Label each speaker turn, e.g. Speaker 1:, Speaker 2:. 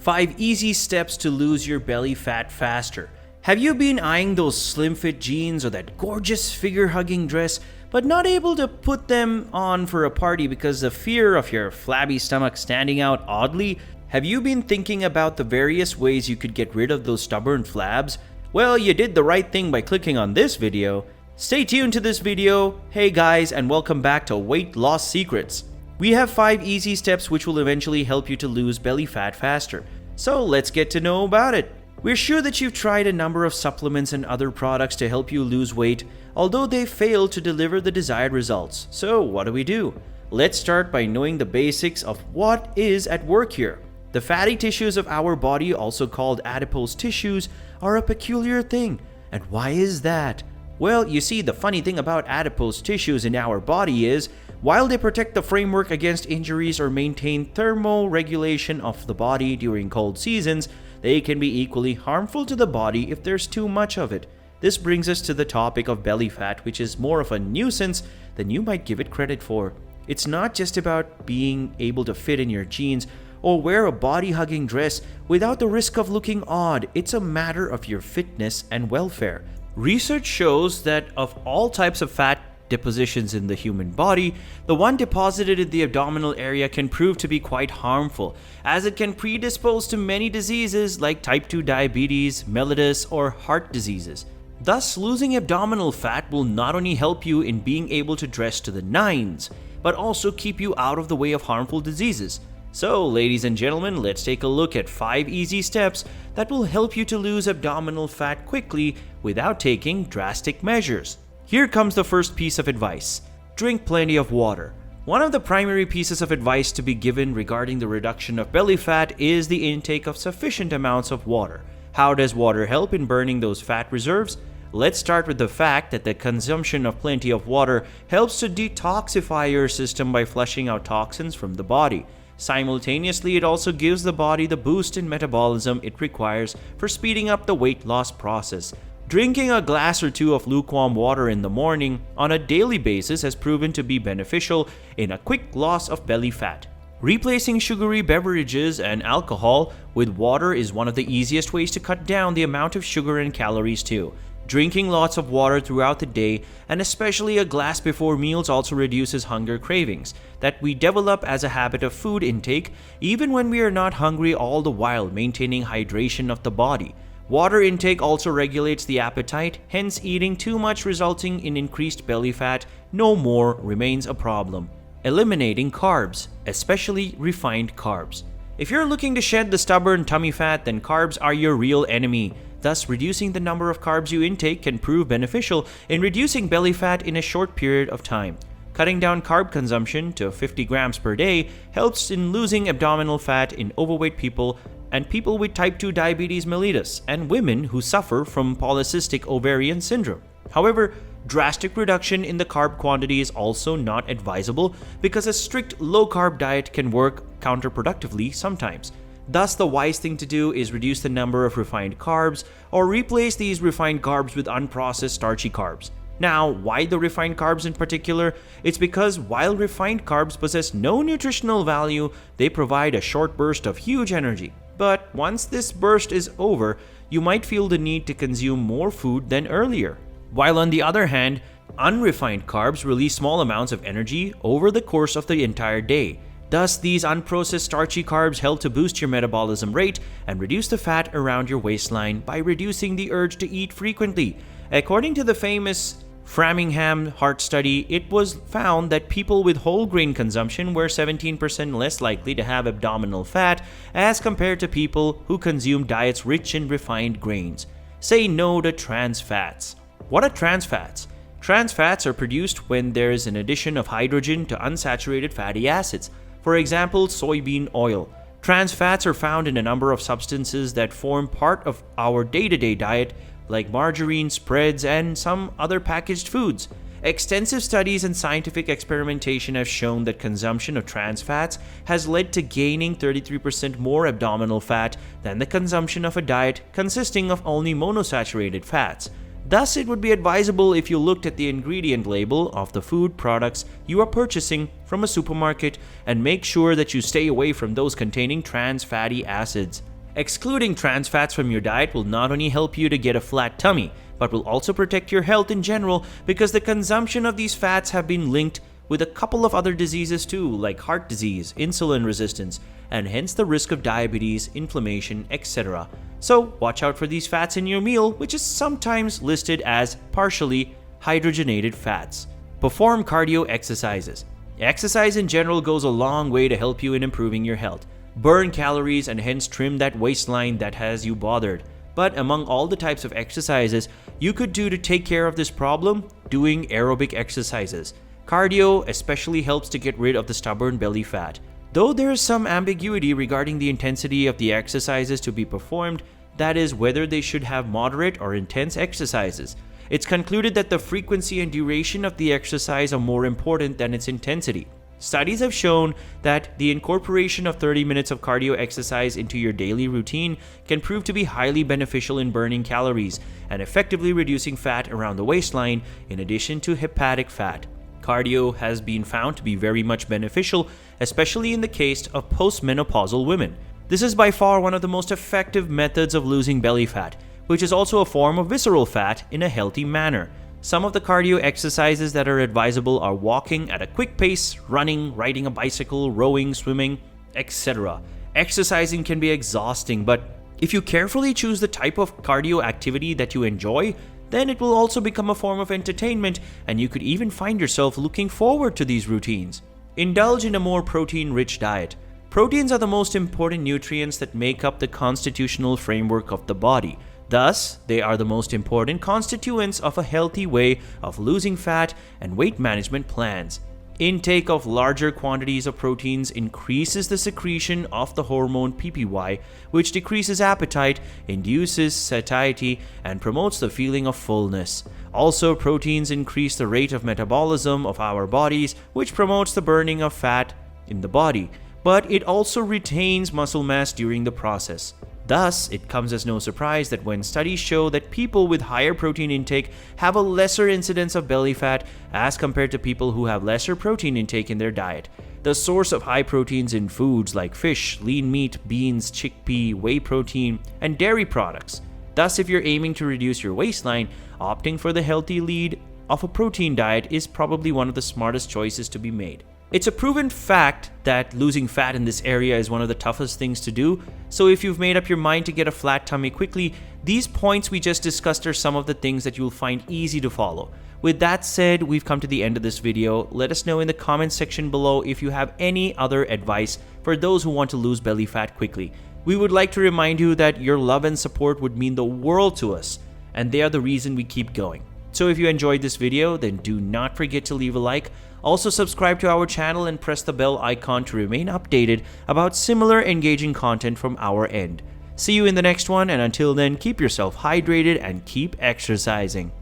Speaker 1: 5 easy steps to lose your belly fat faster. Have you been eyeing those slim fit jeans or that gorgeous figure hugging dress, but not able to put them on for a party because of fear of your flabby stomach standing out oddly? Have you been thinking about the various ways you could get rid of those stubborn flabs? Well, you did the right thing by clicking on this video. Stay tuned to this video. Hey guys, and welcome back to Weight Loss Secrets. We have 5 easy steps which will eventually help you to lose belly fat faster. So let's get to know about it. We're sure that you've tried a number of supplements and other products to help you lose weight, although they fail to deliver the desired results. So what do? Let's start by knowing the basics of what is at work here. The fatty tissues of our body, also called adipose tissues, are a peculiar thing. And why is that? Well, you see, the funny thing about adipose tissues in our body is, while they protect the framework against injuries or maintain thermoregulation of the body during cold seasons, they can be equally harmful to the body if there's too much of it. This brings us to the topic of belly fat, which is more of a nuisance than you might give it credit for. It's not just about being able to fit in your jeans or wear a body-hugging dress without the risk of looking odd. It's a matter of your fitness and welfare. Research shows that of all types of fat depositions in the human body, the one deposited in the abdominal area can prove to be quite harmful, as it can predispose to many diseases like type 2 diabetes, mellitus, or heart diseases. Thus, losing abdominal fat will not only help you in being able to dress to the nines, but also keep you out of the way of harmful diseases. So, ladies and gentlemen, let's take a look at 5 easy steps that will help you to lose abdominal fat quickly without taking drastic measures. Here comes the first piece of advice. Drink plenty of water. One of the primary pieces of advice to be given regarding the reduction of belly fat is the intake of sufficient amounts of water. How does water help in burning those fat reserves? Let's start with the fact that the consumption of plenty of water helps to detoxify your system by flushing out toxins from the body. Simultaneously, it also gives the body the boost in metabolism it requires for speeding up the weight loss process. Drinking a glass or two of lukewarm water in the morning on a daily basis has proven to be beneficial in a quick loss of belly fat. Replacing sugary beverages and alcohol with water is one of the easiest ways to cut down the amount of sugar and calories too. Drinking lots of water throughout the day, and especially a glass before meals, also reduces hunger cravings that we develop as a habit of food intake even when we are not hungry, all the while maintaining hydration of the body. Water intake also regulates the appetite, hence eating too much resulting in increased belly fat no more remains a problem. Eliminating carbs, especially refined carbs. If you're looking to shed the stubborn tummy fat, then carbs are your real enemy. Thus, reducing the number of carbs you intake can prove beneficial in reducing belly fat in a short period of time. Cutting down carb consumption to 50 grams per day helps in losing abdominal fat in overweight people and people with type 2 diabetes mellitus and women who suffer from polycystic ovarian syndrome. However, drastic reduction in the carb quantity is also not advisable because a strict low-carb diet can work counterproductively sometimes. Thus, the wise thing to do is reduce the number of refined carbs or replace these refined carbs with unprocessed starchy carbs. Now, why the refined carbs in particular? It's because while refined carbs possess no nutritional value, they provide a short burst of huge energy. But once this burst is over, you might feel the need to consume more food than earlier. While on the other hand, unrefined carbs release small amounts of energy over the course of the entire day. Thus, these unprocessed starchy carbs help to boost your metabolism rate and reduce the fat around your waistline by reducing the urge to eat frequently. According to the famous FRAMINGHAM heart study, it was found that people with whole grain consumption were 17% less likely to have abdominal fat as compared to people who consume diets rich in refined grains. Say no to trans fats. What are trans fats? Trans fats are produced when there is an addition of hydrogen to unsaturated fatty acids. For example, soybean oil. Trans fats are found in a number of substances that form part of our day-to-day diet, like margarine, spreads, and some other packaged foods. Extensive studies and scientific experimentation have shown that consumption of trans fats has led to gaining 33% more abdominal fat than the consumption of a diet consisting of only monosaturated fats. Thus, it would be advisable if you looked at the ingredient label of the food products you are purchasing from a supermarket and make sure that you stay away from those containing trans fatty acids. Excluding trans fats from your diet will not only help you to get a flat tummy, but will also protect your health in general because the consumption of these fats have been linked with a couple of other diseases too, like heart disease, insulin resistance, and hence the risk of diabetes, inflammation, etc. So watch out for these fats in your meal, which is sometimes listed as partially hydrogenated fats. Perform cardio exercises. Exercise in general goes a long way to help you in improving your health. Burn calories and hence trim that waistline that has you bothered. But among all the types of exercises you could do to take care of this problem, doing aerobic exercises. Cardio especially helps to get rid of the stubborn belly fat. Though there is some ambiguity regarding the intensity of the exercises to be performed, that is, whether they should have moderate or intense exercises. It's concluded that the frequency and duration of the exercise are more important than its intensity. Studies have shown that the incorporation of 30 minutes of cardio exercise into your daily routine can prove to be highly beneficial in burning calories and effectively reducing fat around the waistline in addition to hepatic fat. Cardio has been found to be very much beneficial, especially in the case of postmenopausal women. This is by far one of the most effective methods of losing belly fat, which is also a form of visceral fat in a healthy manner. Some of the cardio exercises that are advisable are walking at a quick pace, running, riding a bicycle, rowing, swimming, etc. Exercising can be exhausting, but if you carefully choose the type of cardio activity that you enjoy, then it will also become a form of entertainment, and you could even find yourself looking forward to these routines. Indulge in a more protein-rich diet. Proteins are the most important nutrients that make up the constitutional framework of the body. Thus, they are the most important constituents of a healthy way of losing fat and weight management plans. Intake of larger quantities of proteins increases the secretion of the hormone PPY, which decreases appetite, induces satiety, and promotes the feeling of fullness. Also, proteins increase the rate of metabolism of our bodies, which promotes the burning of fat in the body, but it also retains muscle mass during the process. Thus, it comes as no surprise that when studies show that people with higher protein intake have a lesser incidence of belly fat as compared to people who have lesser protein intake in their diet. The source of high proteins in foods like fish, lean meat, beans, chickpea, whey protein, and dairy products. Thus, if you're aiming to reduce your waistline, opting for the healthy lead of a protein diet is probably one of the smartest choices to be made. It's a proven fact that losing fat in this area is one of the toughest things to do, so if you've made up your mind to get a flat tummy quickly, these points we just discussed are some of the things that you'll find easy to follow. With that said, we've come to the end of this video. Let us know in the comments section below if you have any other advice for those who want to lose belly fat quickly. We would like to remind you that your love and support would mean the world to us, and they are the reason we keep going. So if you enjoyed this video, then do not forget to leave a like. Also subscribe to our channel and press the bell icon to remain updated about similar engaging content from our end. See you in the next one, and until then, keep yourself hydrated and keep exercising.